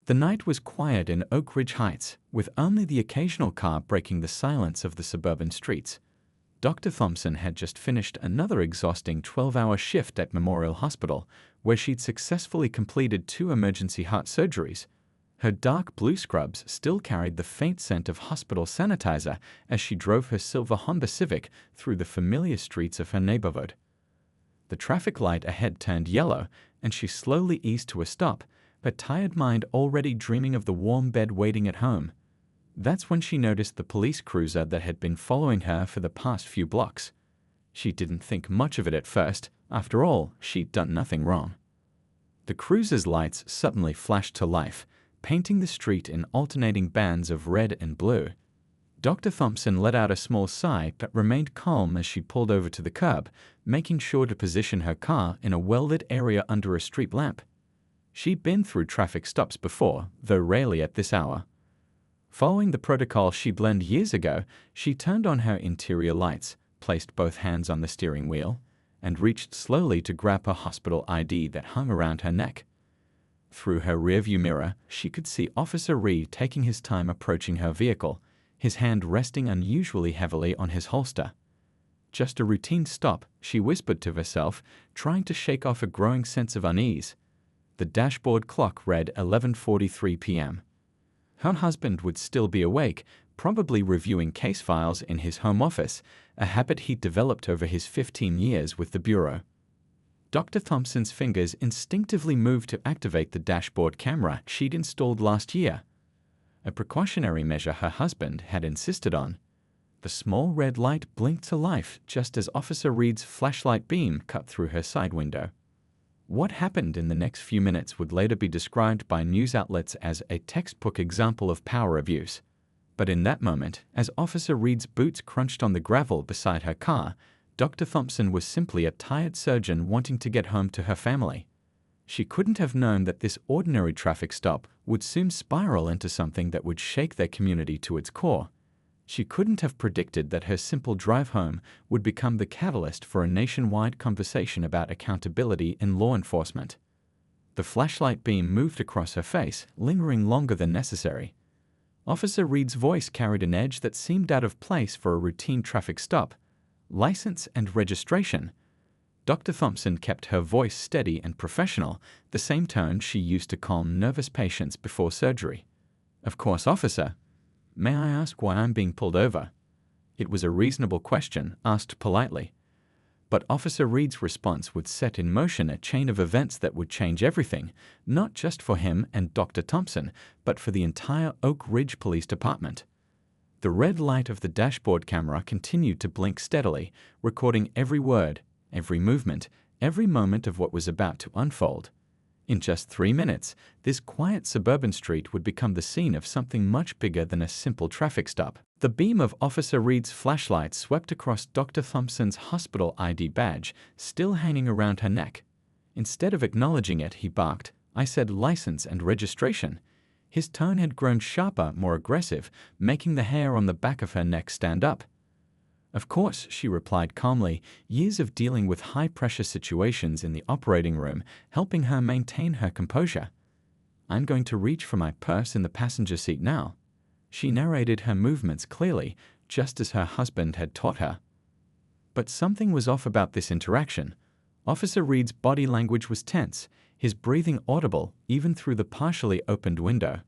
The night was quiet in Oak Ridge Heights, with only the occasional car breaking the silence of the suburban streets. Dr. Thompson had just finished another exhausting 12-hour shift at Memorial Hospital, where she'd successfully completed 2 emergency heart surgeries. Her dark blue scrubs still carried the faint scent of hospital sanitizer as she drove her silver Honda Civic through the familiar streets of her neighborhood. The traffic light ahead turned yellow, and she slowly eased to a stop, her tired mind already dreaming of the warm bed waiting at home. That's when she noticed the police cruiser that had been following her for the past few blocks. She didn't think much of it at first. After all, she'd done nothing wrong. The cruiser's lights suddenly flashed to life, painting the street in alternating bands of red and blue. Dr. Thompson let out a small sigh but remained calm as she pulled over to the curb, making sure to position her car in a well-lit area under a street lamp. She'd been through traffic stops before, though rarely at this hour. Following the protocol she'd learned years ago, she turned on her interior lights, placed both hands on the steering wheel, and reached slowly to grab her hospital ID that hung around her neck. Through her rearview mirror, she could see Officer Reed taking his time approaching her vehicle, his hand resting unusually heavily on his holster. Just a routine stop, she whispered to herself, trying to shake off a growing sense of unease. The dashboard clock read 11:43 p.m. Her husband would still be awake, probably reviewing case files in his home office, a habit he'd developed over his 15 years with the Bureau. Dr. Thompson's fingers instinctively moved to activate the dashboard camera she'd installed last year, a precautionary measure her husband had insisted on. The small red light blinked to life just as Officer Reed's flashlight beam cut through her side window. What happened in the next few minutes would later be described by news outlets as a textbook example of power abuse. But in that moment, as Officer Reed's boots crunched on the gravel beside her car, Dr. Thompson was simply a tired surgeon wanting to get home to her family. She couldn't have known that this ordinary traffic stop would soon spiral into something that would shake their community to its core. She couldn't have predicted that her simple drive home would become the catalyst for a nationwide conversation about accountability in law enforcement. The flashlight beam moved across her face, lingering longer than necessary. Officer Reed's voice carried an edge that seemed out of place for a routine traffic stop. License and registration. Dr. Thompson kept her voice steady and professional, the same tone she used to calm nervous patients before surgery. Of course, officer. May I ask why I'm being pulled over? It was a reasonable question, asked politely. But Officer Reed's response would set in motion a chain of events that would change everything, not just for him and Dr. Thompson, but for the entire Oak Ridge Police Department. The red light of the dashboard camera continued to blink steadily, recording every word, every movement, every moment of what was about to unfold. In just 3 minutes, this quiet suburban street would become the scene of something much bigger than a simple traffic stop. The beam of Officer Reed's flashlight swept across Dr. Thompson's hospital ID badge, still hanging around her neck. Instead of acknowledging it, he barked, "I said license and registration." His tone had grown sharper, more aggressive, making the hair on the back of her neck stand up. "Of course," she replied calmly, years of dealing with high-pressure situations in the operating room helping her maintain her composure. "I'm going to reach for my purse in the passenger seat now." She narrated her movements clearly, just as her husband had taught her. But something was off about this interaction. Officer Reed's body language was tense, his breathing audible even through the partially opened window.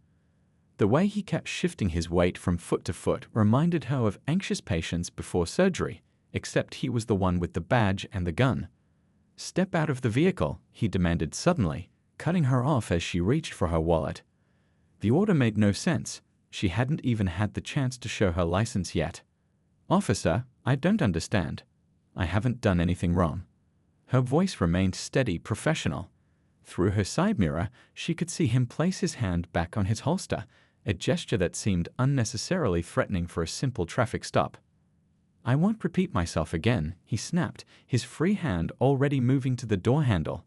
The way he kept shifting his weight from foot to foot reminded her of anxious patients before surgery, except he was the one with the badge and the gun. "Step out of the vehicle," he demanded suddenly, cutting her off as she reached for her wallet. The order made no sense. She hadn't even had the chance to show her license yet. "Officer, I don't understand. I haven't done anything wrong." Her voice remained steady, professional. Through her side mirror, she could see him place his hand back on his holster, a gesture that seemed unnecessarily threatening for a simple traffic stop. "I won't repeat myself again," he snapped, his free hand already moving to the door handle.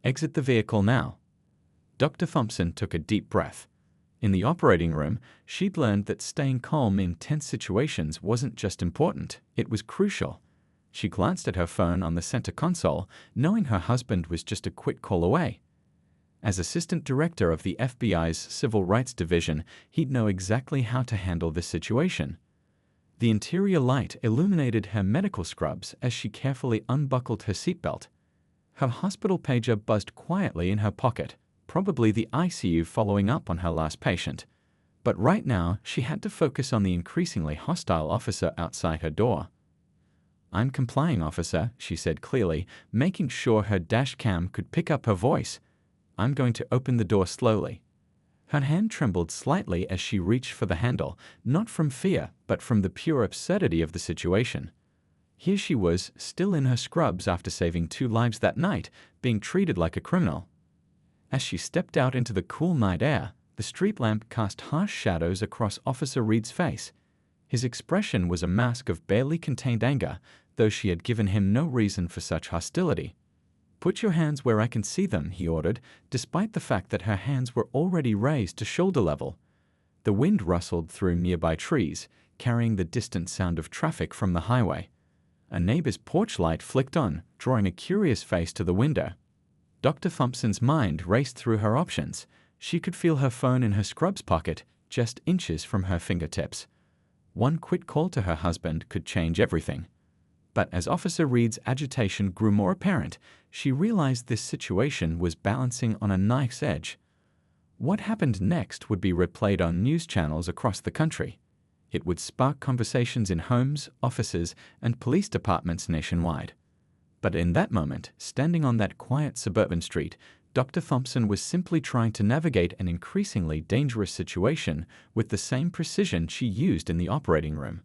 "Exit the vehicle now." Dr. Thompson took a deep breath. In the operating room, she'd learned that staying calm in tense situations wasn't just important, it was crucial. She glanced at her phone on the center console, knowing her husband was just a quick call away. As Assistant Director of the FBI's Civil Rights Division, he'd know exactly how to handle this situation. The interior light illuminated her medical scrubs as she carefully unbuckled her seatbelt. Her hospital pager buzzed quietly in her pocket, probably the ICU following up on her last patient. But right now, she had to focus on the increasingly hostile officer outside her door. "I'm complying, officer," she said clearly, making sure her dash cam could pick up her voice. "I'm going to open the door slowly." Her hand trembled slightly as she reached for the handle, not from fear, but from the pure absurdity of the situation. Here she was, still in her scrubs after saving 2 lives that night, being treated like a criminal. As she stepped out into the cool night air, the street lamp cast harsh shadows across Officer Reed's face. His expression was a mask of barely contained anger, though she had given him no reason for such hostility. "Put your hands where I can see them," he ordered, despite the fact that her hands were already raised to shoulder level. The wind rustled through nearby trees, carrying the distant sound of traffic from the highway. A neighbor's porch light flicked on, drawing a curious face to the window. Dr. Thompson's mind raced through her options. She could feel her phone in her scrubs pocket, just inches from her fingertips. One quick call to her husband could change everything. But as Officer Reed's agitation grew more apparent, she realized this situation was balancing on a knife's edge. What happened next would be replayed on news channels across the country. It would spark conversations in homes, offices, and police departments nationwide. But in that moment, standing on that quiet suburban street, Dr. Thompson was simply trying to navigate an increasingly dangerous situation with the same precision she used in the operating room.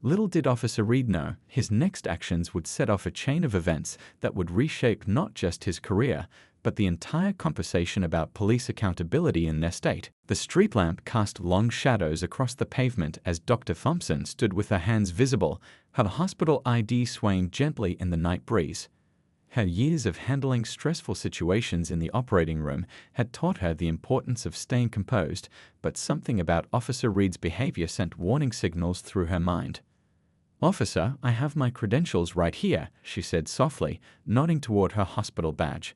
Little did Officer Reed know, his next actions would set off a chain of events that would reshape not just his career, but the entire conversation about police accountability in their state. The street lamp cast long shadows across the pavement as Dr. Thompson stood with her hands visible, her hospital ID swaying gently in the night breeze. Her years of handling stressful situations in the operating room had taught her the importance of staying composed, but something about Officer Reed's behavior sent warning signals through her mind. "Officer, I have my credentials right here," she said softly, nodding toward her hospital badge.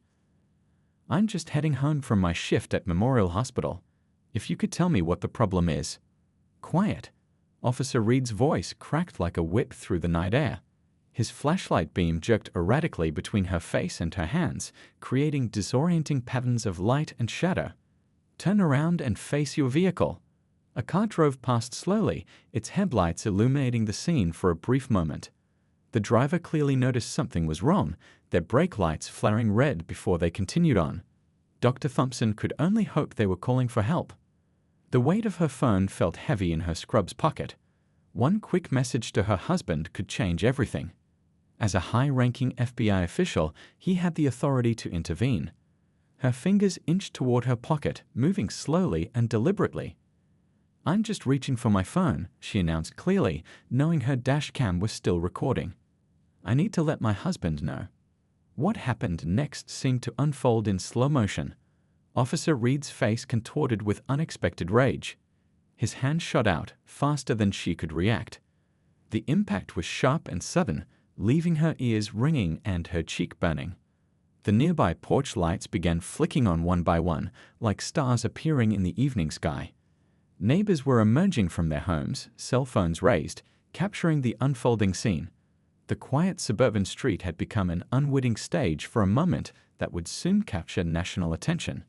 "I'm just heading home from my shift at Memorial Hospital. If you could tell me what the problem is." "Quiet." Officer Reed's voice cracked like a whip through the night air. His flashlight beam jerked erratically between her face and her hands, creating disorienting patterns of light and shadow. "Turn around and face your vehicle." A car drove past slowly, its headlights illuminating the scene for a brief moment. The driver clearly noticed something was wrong, their brake lights flaring red before they continued on. Dr. Thompson could only hope they were calling for help. The weight of her phone felt heavy in her scrubs pocket. One quick message to her husband could change everything. As a high-ranking FBI official, he had the authority to intervene. Her fingers inched toward her pocket, moving slowly and deliberately. "I'm just reaching for my phone," she announced clearly, knowing her dash cam was still recording. "I need to let my husband know." What happened next seemed to unfold in slow motion. Officer Reed's face contorted with unexpected rage. His hand shot out, faster than she could react. The impact was sharp and sudden, leaving her ears ringing and her cheek burning. The nearby porch lights began flicking on one by one, like stars appearing in the evening sky. Neighbors were emerging from their homes, cell phones raised, capturing the unfolding scene. The quiet suburban street had become an unwitting stage for a moment that would soon capture national attention.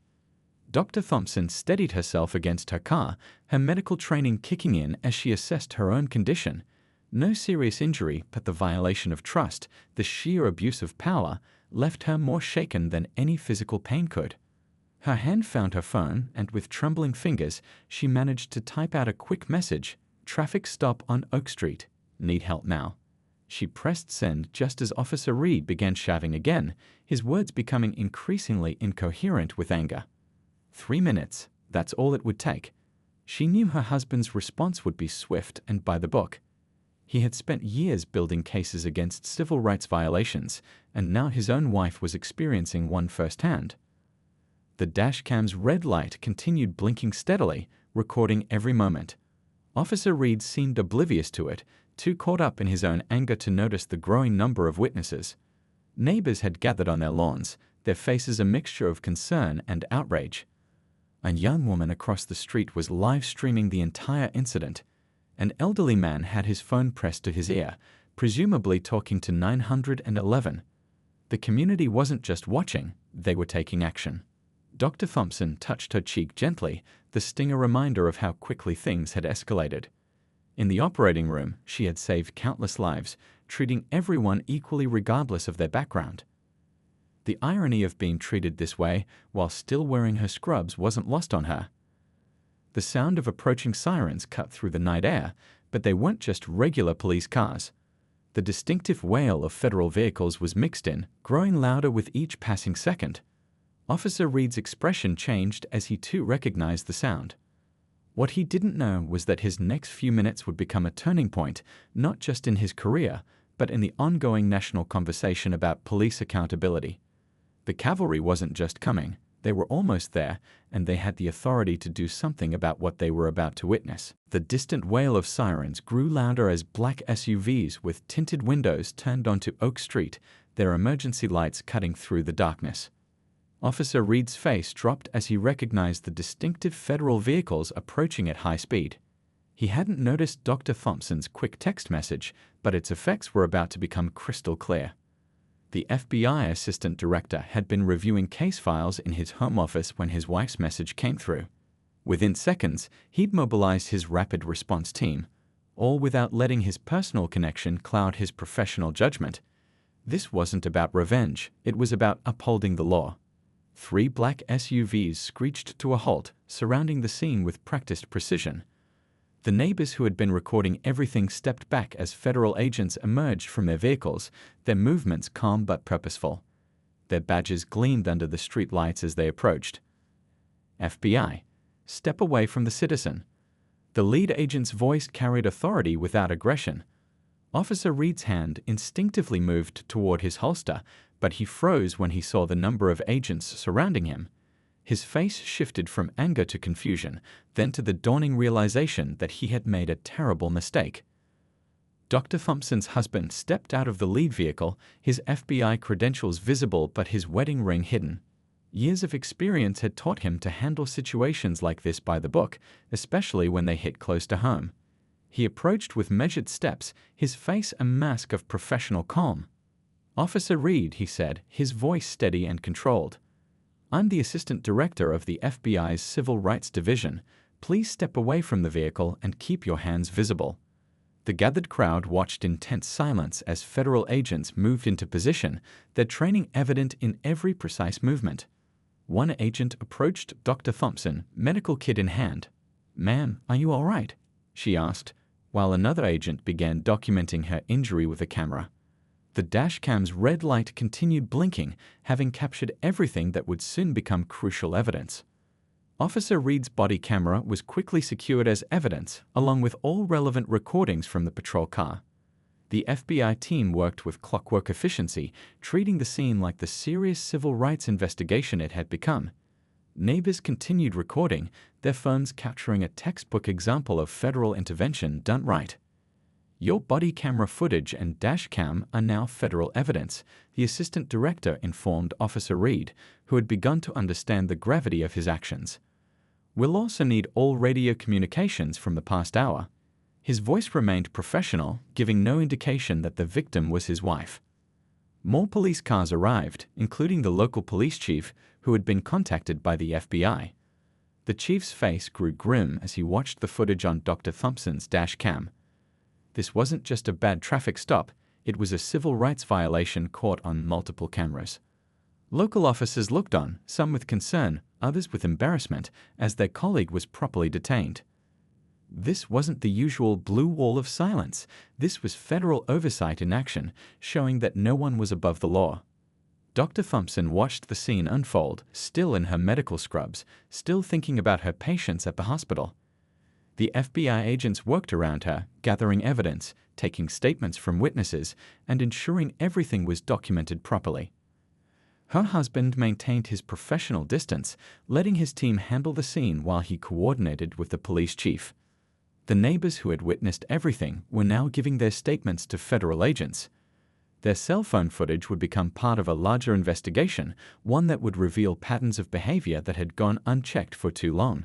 Dr. Thompson steadied herself against her car, her medical training kicking in as she assessed her own condition. No serious injury, but the violation of trust, the sheer abuse of power, left her more shaken than any physical pain could. Her hand found her phone, and with trembling fingers, she managed to type out a quick message: "Traffic stop on Oak Street. Need help now." She pressed send just as Officer Reed began shouting again, his words becoming increasingly incoherent with anger. 3 minutes, that's all it would take. She knew her husband's response would be swift and by the book. He had spent years building cases against civil rights violations, and now his own wife was experiencing one firsthand. The dashcam's red light continued blinking steadily, recording every moment. Officer Reed seemed oblivious to it, too caught up in his own anger to notice the growing number of witnesses. Neighbors had gathered on their lawns, their faces a mixture of concern and outrage. A young woman across the street was live-streaming the entire incident. An elderly man had his phone pressed to his ear, presumably talking to 911. The community wasn't just watching, they were taking action. Dr. Thompson touched her cheek gently, the sting a reminder of how quickly things had escalated. In the operating room, she had saved countless lives, treating everyone equally regardless of their background. The irony of being treated this way while still wearing her scrubs wasn't lost on her. The sound of approaching sirens cut through the night air, but they weren't just regular police cars. The distinctive wail of federal vehicles was mixed in, growing louder with each passing second. Officer Reed's expression changed as he too recognized the sound. What he didn't know was that his next few minutes would become a turning point, not just in his career, but in the ongoing national conversation about police accountability. The cavalry wasn't just coming, they were almost there, and they had the authority to do something about what they were about to witness. The distant wail of sirens grew louder as black SUVs with tinted windows turned onto Oak Street, their emergency lights cutting through the darkness. Officer Reed's face dropped as he recognized the distinctive federal vehicles approaching at high speed. He hadn't noticed Dr. Thompson's quick text message, but its effects were about to become crystal clear. The FBI assistant director had been reviewing case files in his home office when his wife's message came through. Within seconds, he'd mobilized his rapid response team, all without letting his personal connection cloud his professional judgment. This wasn't about revenge, it was about upholding the law. 3 black SUVs screeched to a halt, surrounding the scene with practiced precision. The neighbors who had been recording everything stepped back as federal agents emerged from their vehicles, their movements calm but purposeful. Their badges gleamed under the street lights as they approached. FBI, step away from the citizen. The lead agent's voice carried authority without aggression. Officer Reed's hand instinctively moved toward his holster, but he froze when he saw the number of agents surrounding him. His face shifted from anger to confusion, then to the dawning realization that he had made a terrible mistake. Dr. Thompson's husband stepped out of the lead vehicle, his FBI credentials visible but his wedding ring hidden. Years of experience had taught him to handle situations like this by the book, especially when they hit close to home. He approached with measured steps, his face a mask of professional calm. "Officer Reed," he said, his voice steady and controlled. "I'm the assistant director of the FBI's Civil Rights Division. Please step away from the vehicle and keep your hands visible." The gathered crowd watched in tense silence as federal agents moved into position, their training evident in every precise movement. One agent approached Dr. Thompson, medical kit in hand. "Ma'am, are you all right?" she asked, while another agent began documenting her injury with a camera. The dashcam's red light continued blinking, having captured everything that would soon become crucial evidence. Officer Reed's body camera was quickly secured as evidence, along with all relevant recordings from the patrol car. The FBI team worked with clockwork efficiency, treating the scene like the serious civil rights investigation it had become. Neighbors continued recording, their phones capturing a textbook example of federal intervention done right. "Your body camera footage and dash cam are now federal evidence," the assistant director informed Officer Reed, who had begun to understand the gravity of his actions. "We'll also need all radio communications from the past hour." His voice remained professional, giving no indication that the victim was his wife. More police cars arrived, including the local police chief, who had been contacted by the FBI. The chief's face grew grim as he watched the footage on Dr. Thompson's dash cam. This wasn't just a bad traffic stop, it was a civil rights violation caught on multiple cameras. Local officers looked on, some with concern, others with embarrassment, as their colleague was properly detained. This wasn't the usual blue wall of silence. This was federal oversight in action, showing that no one was above the law. Dr. Thompson watched the scene unfold, still in her medical scrubs, still thinking about her patients at the hospital. The FBI agents worked around her, gathering evidence, taking statements from witnesses, and ensuring everything was documented properly. Her husband maintained his professional distance, letting his team handle the scene while he coordinated with the police chief. The neighbors who had witnessed everything were now giving their statements to federal agents. Their cell phone footage would become part of a larger investigation, one that would reveal patterns of behavior that had gone unchecked for too long.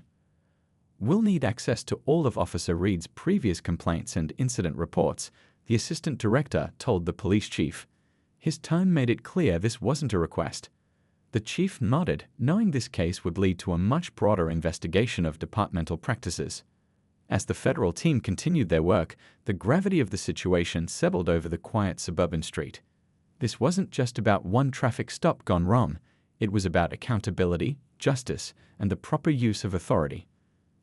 "We'll need access to all of Officer Reed's previous complaints and incident reports," the assistant director told the police chief. His tone made it clear this wasn't a request. The chief nodded, knowing this case would lead to a much broader investigation of departmental practices. As the federal team continued their work, the gravity of the situation settled over the quiet suburban street. This wasn't just about one traffic stop gone wrong. It was about accountability, justice, and the proper use of authority.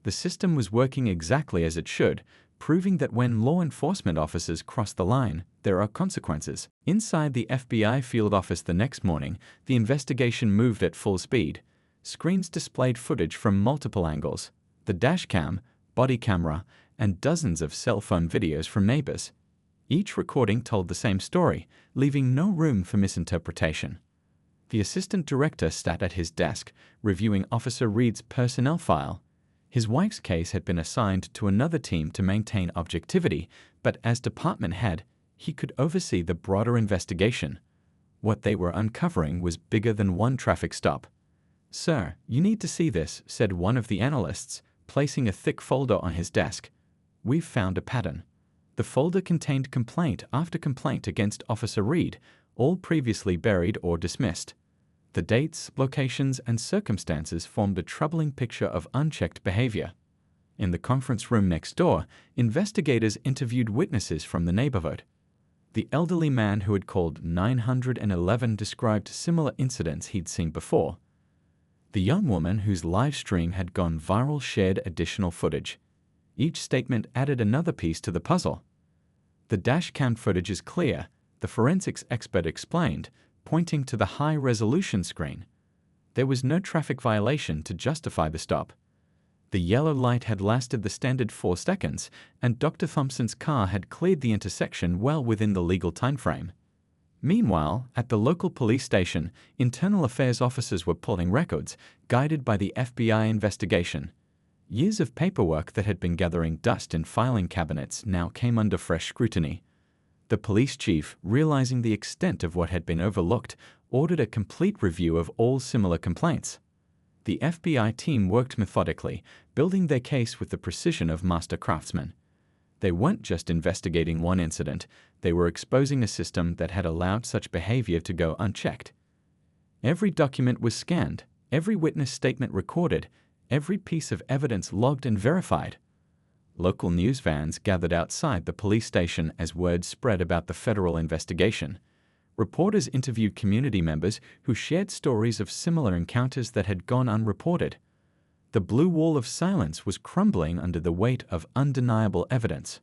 The system was working exactly as it should, proving that when law enforcement officers cross the line, there are consequences. Inside the FBI field office the next morning, the investigation moved at full speed. Screens displayed footage from multiple angles: the dash cam, body camera, and dozens of cell phone videos from neighbors. Each recording told the same story, leaving no room for misinterpretation. The assistant director sat at his desk, reviewing Officer Reed's personnel file. His wife's case had been assigned to another team to maintain objectivity, but as department head, he could oversee the broader investigation. What they were uncovering was bigger than one traffic stop. "Sir, you need to see this," said one of the analysts, placing a thick folder on his desk. "We've found a pattern." The folder contained complaint after complaint against Officer Reed, all previously buried or dismissed. The dates, locations, and circumstances formed a troubling picture of unchecked behavior. In the conference room next door, investigators interviewed witnesses from the neighborhood. The elderly man who had called 911 described similar incidents he'd seen before. The young woman whose live stream had gone viral shared additional footage. Each statement added another piece to the puzzle. "The dash cam footage is clear," the forensics expert explained, pointing to the high-resolution screen. There was no traffic violation to justify the stop. The yellow light had lasted the standard 4 seconds, and Dr. Thompson's car had cleared the intersection well within the legal timeframe. Meanwhile, at the local police station, internal affairs officers were pulling records, guided by the FBI investigation. Years of paperwork that had been gathering dust in filing cabinets now came under fresh scrutiny. The police chief, realizing the extent of what had been overlooked, ordered a complete review of all similar complaints. The FBI team worked methodically, building their case with the precision of master craftsmen. They weren't just investigating one incident, they were exposing a system that had allowed such behavior to go unchecked. Every document was scanned, every witness statement recorded, every piece of evidence logged and verified. Local news vans gathered outside the police station as word spread about the federal investigation. Reporters interviewed community members who shared stories of similar encounters that had gone unreported. The blue wall of silence was crumbling under the weight of undeniable evidence.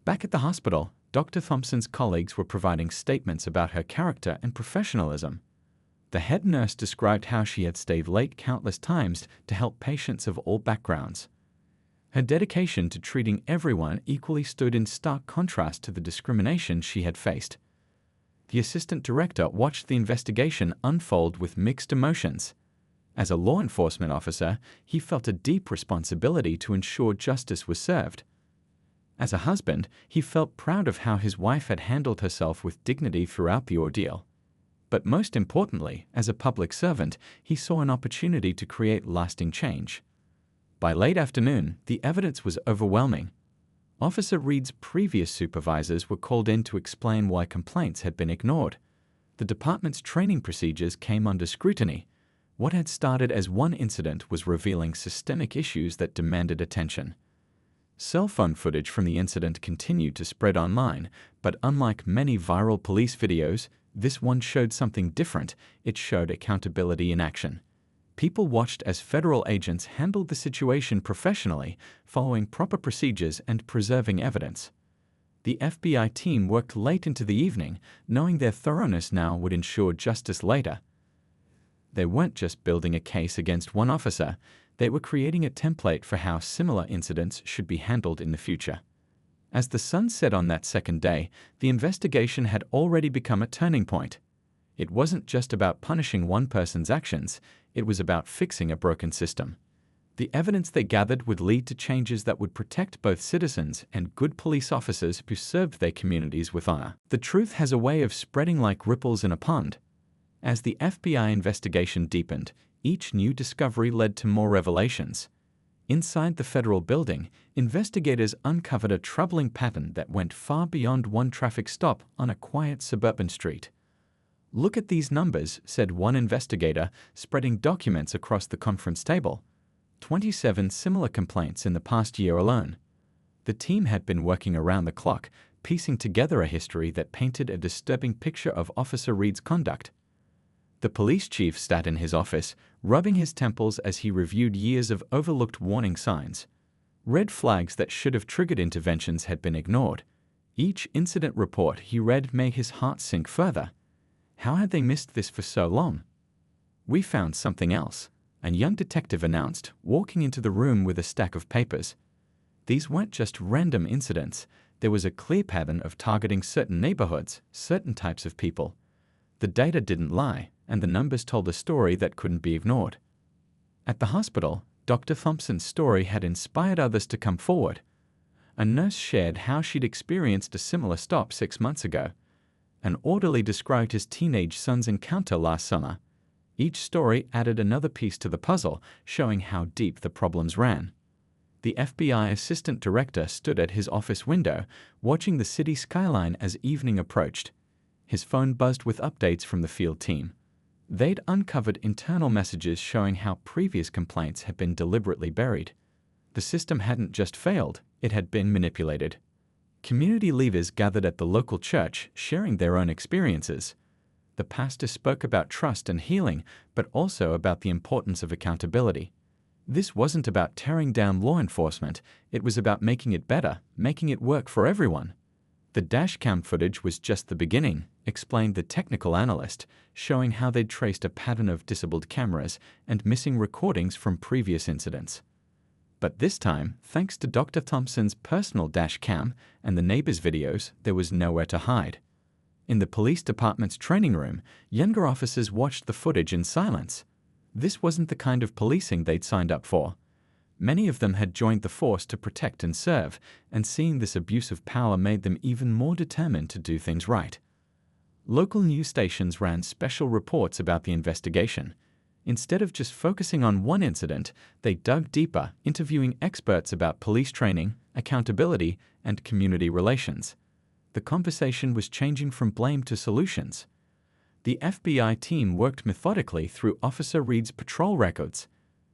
Back at the hospital, Dr. Thompson's colleagues were providing statements about her character and professionalism. The head nurse described how she had stayed late countless times to help patients of all backgrounds. Her dedication to treating everyone equally stood in stark contrast to the discrimination she had faced. The assistant director watched the investigation unfold with mixed emotions. As a law enforcement officer, he felt a deep responsibility to ensure justice was served. As a husband, he felt proud of how his wife had handled herself with dignity throughout the ordeal. But most importantly, as a public servant, he saw an opportunity to create lasting change. By late afternoon, the evidence was overwhelming. Officer Reed's previous supervisors were called in to explain why complaints had been ignored. The department's training procedures came under scrutiny. What had started as one incident was revealing systemic issues that demanded attention. Cell phone footage from the incident continued to spread online, but unlike many viral police videos, this one showed something different. It showed accountability in action. People watched as federal agents handled the situation professionally, following proper procedures and preserving evidence. The FBI team worked late into the evening, knowing their thoroughness now would ensure justice later. They weren't just building a case against one officer, they were creating a template for how similar incidents should be handled in the future. As the sun set on that second day, the investigation had already become a turning point. It wasn't just about punishing one person's actions, it was about fixing a broken system. The evidence they gathered would lead to changes that would protect both citizens and good police officers who served their communities with honor. The truth has a way of spreading like ripples in a pond. As the FBI investigation deepened, each new discovery led to more revelations. Inside the federal building, investigators uncovered a troubling pattern that went far beyond one traffic stop on a quiet suburban street. "Look at these numbers," said one investigator, spreading documents across the conference table. 27 similar complaints in the past year alone. The team had been working around the clock, piecing together a history that painted a disturbing picture of Officer Reed's conduct. The police chief sat in his office, rubbing his temples as he reviewed years of overlooked warning signs. Red flags that should have triggered interventions had been ignored. Each incident report he read made his heart sink further. How had they missed this for so long? "We found something else," a young detective announced, walking into the room with a stack of papers. These weren't just random incidents. There was a clear pattern of targeting certain neighborhoods, certain types of people. The data didn't lie, and the numbers told a story that couldn't be ignored. At the hospital, Dr. Thompson's story had inspired others to come forward. A nurse shared how she'd experienced a similar stop 6 months ago. An orderly described his teenage son's encounter last summer. Each story added another piece to the puzzle, showing how deep the problems ran. The FBI assistant director stood at his office window, watching the city skyline as evening approached. His phone buzzed with updates from the field team. They'd uncovered internal messages showing how previous complaints had been deliberately buried. The system hadn't just failed, it had been manipulated. Community leaders gathered at the local church, sharing their own experiences. The pastor spoke about trust and healing, but also about the importance of accountability. This wasn't about tearing down law enforcement, it was about making it better, making it work for everyone. The dashcam footage was just the beginning, explained the technical analyst, showing how they'd traced a pattern of disabled cameras and missing recordings from previous incidents. But this time, thanks to Dr. Thompson's personal dash cam and the neighbors' videos, there was nowhere to hide. In the police department's training room, younger officers watched the footage in silence. This wasn't the kind of policing they'd signed up for. Many of them had joined the force to protect and serve, and seeing this abuse of power made them even more determined to do things right. Local news stations ran special reports about the investigation. Instead of just focusing on one incident, they dug deeper, interviewing experts about police training, accountability, and community relations. The conversation was changing from blame to solutions. The FBI team worked methodically through Officer Reed's patrol records.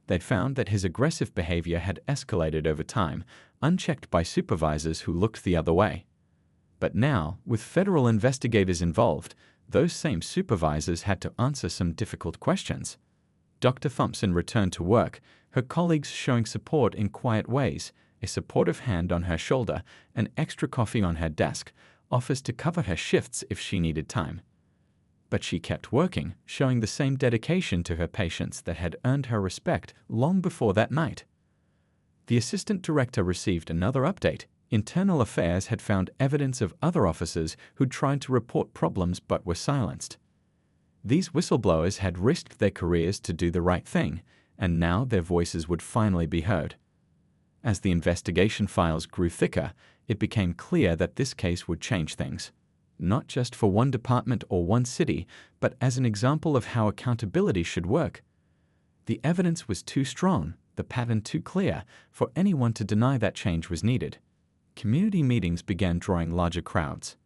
They'd found that his aggressive behavior had escalated over time, unchecked by supervisors who looked the other way. But now, with federal investigators involved, those same supervisors had to answer some difficult questions. Dr. Thompson returned to work, her colleagues showing support in quiet ways, a supportive hand on her shoulder, an extra coffee on her desk, offers to cover her shifts if she needed time. But she kept working, showing the same dedication to her patients that had earned her respect long before that night. The assistant director received another update. Internal Affairs had found evidence of other officers who'd tried to report problems but were silenced. These whistleblowers had risked their careers to do the right thing, and now their voices would finally be heard. As the investigation files grew thicker, it became clear that this case would change things. Not just for one department or one city, but as an example of how accountability should work. The evidence was too strong, the pattern too clear, for anyone to deny that change was needed. Community meetings began drawing larger crowds.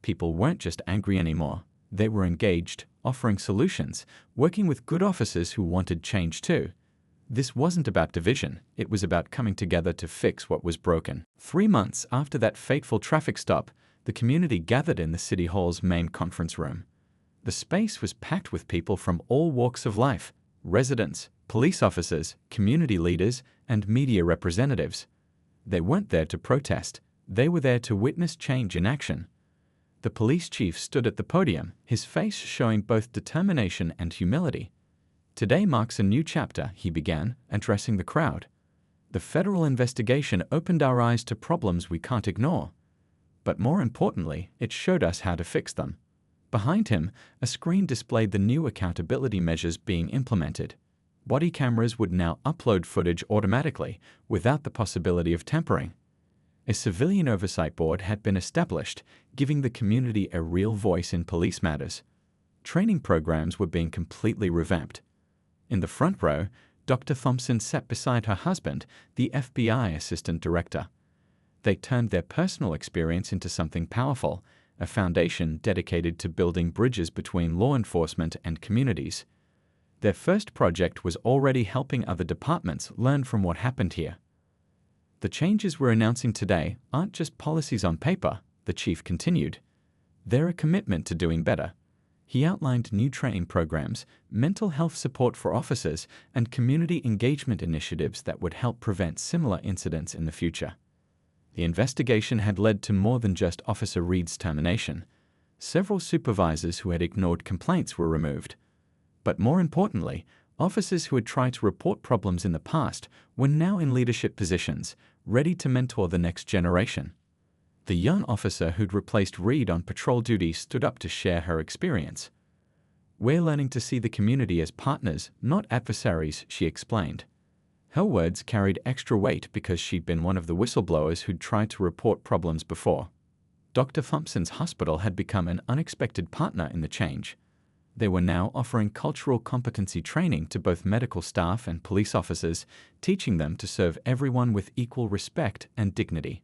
People weren't just angry anymore. They were engaged, offering solutions, working with good officers who wanted change too. This wasn't about division, it was about coming together to fix what was broken. 3 months after that fateful traffic stop, the community gathered in the City Hall's main conference room. The space was packed with people from all walks of life: residents, police officers, community leaders, and media representatives. They weren't there to protest, they were there to witness change in action. The police chief stood at the podium, his face showing both determination and humility. "Today marks a new chapter," he began, addressing the crowd. "The federal investigation opened our eyes to problems we can't ignore. But more importantly, it showed us how to fix them." Behind him, a screen displayed the new accountability measures being implemented. Body cameras would now upload footage automatically without the possibility of tampering. A civilian oversight board had been established, giving the community a real voice in police matters. Training programs were being completely revamped. In the front row, Dr. Thompson sat beside her husband, the FBI Assistant Director. They turned their personal experience into something powerful, a foundation dedicated to building bridges between law enforcement and communities. Their first project was already helping other departments learn from what happened here. The changes we're announcing today aren't just policies on paper, the chief continued. They're a commitment to doing better. He outlined new training programs, mental health support for officers, and community engagement initiatives that would help prevent similar incidents in the future. The investigation had led to more than just Officer Reed's termination. Several supervisors who had ignored complaints were removed. But more importantly, officers who had tried to report problems in the past were now in leadership positions, ready to mentor the next generation. The young officer who'd replaced Reed on patrol duty stood up to share her experience. "We're learning to see the community as partners, not adversaries," she explained. Her words carried extra weight because she'd been one of the whistleblowers who'd tried to report problems before. Dr. Thompson's hospital had become an unexpected partner in the change. They were now offering cultural competency training to both medical staff and police officers, teaching them to serve everyone with equal respect and dignity.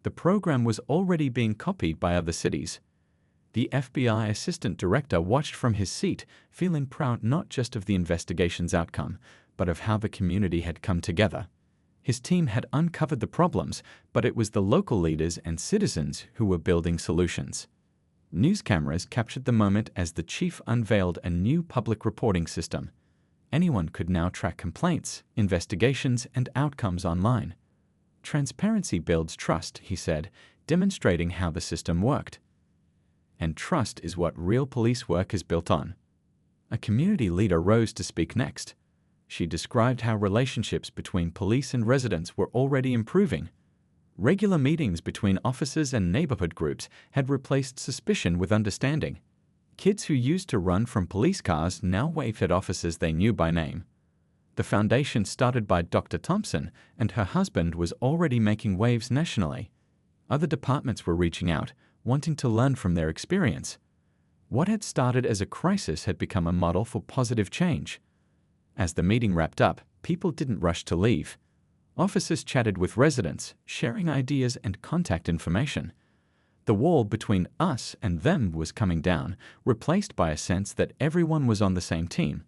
The program was already being copied by other cities. The FBI Assistant Director watched from his seat, feeling proud not just of the investigation's outcome, but of how the community had come together. His team had uncovered the problems, but it was the local leaders and citizens who were building solutions. News cameras captured the moment as the chief unveiled a new public reporting system. Anyone could now track complaints, investigations, and outcomes online. "Transparency builds trust," he said, demonstrating how the system worked. And trust is what real police work is built on. A community leader rose to speak next. She described how relationships between police and residents were already improving. Regular meetings between officers and neighborhood groups had replaced suspicion with understanding. Kids who used to run from police cars now waved at officers they knew by name. The foundation started by Dr. Thompson and her husband was already making waves nationally. Other departments were reaching out, wanting to learn from their experience. What had started as a crisis had become a model for positive change. As the meeting wrapped up, people didn't rush to leave. Officers chatted with residents, sharing ideas and contact information. The wall between us and them was coming down, replaced by a sense that everyone was on the same team.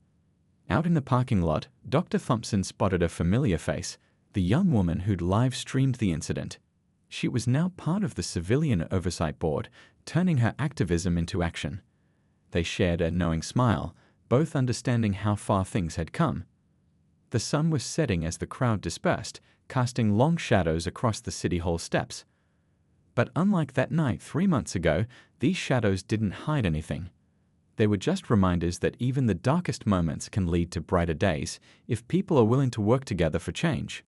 Out in the parking lot, Dr. Thompson spotted a familiar face, the young woman who'd live-streamed the incident. She was now part of the Civilian Oversight Board, turning her activism into action. They shared a knowing smile, both understanding how far things had come. The sun was setting as the crowd dispersed, casting long shadows across the City Hall steps. But unlike that night 3 months ago, these shadows didn't hide anything. They were just reminders that even the darkest moments can lead to brighter days if people are willing to work together for change.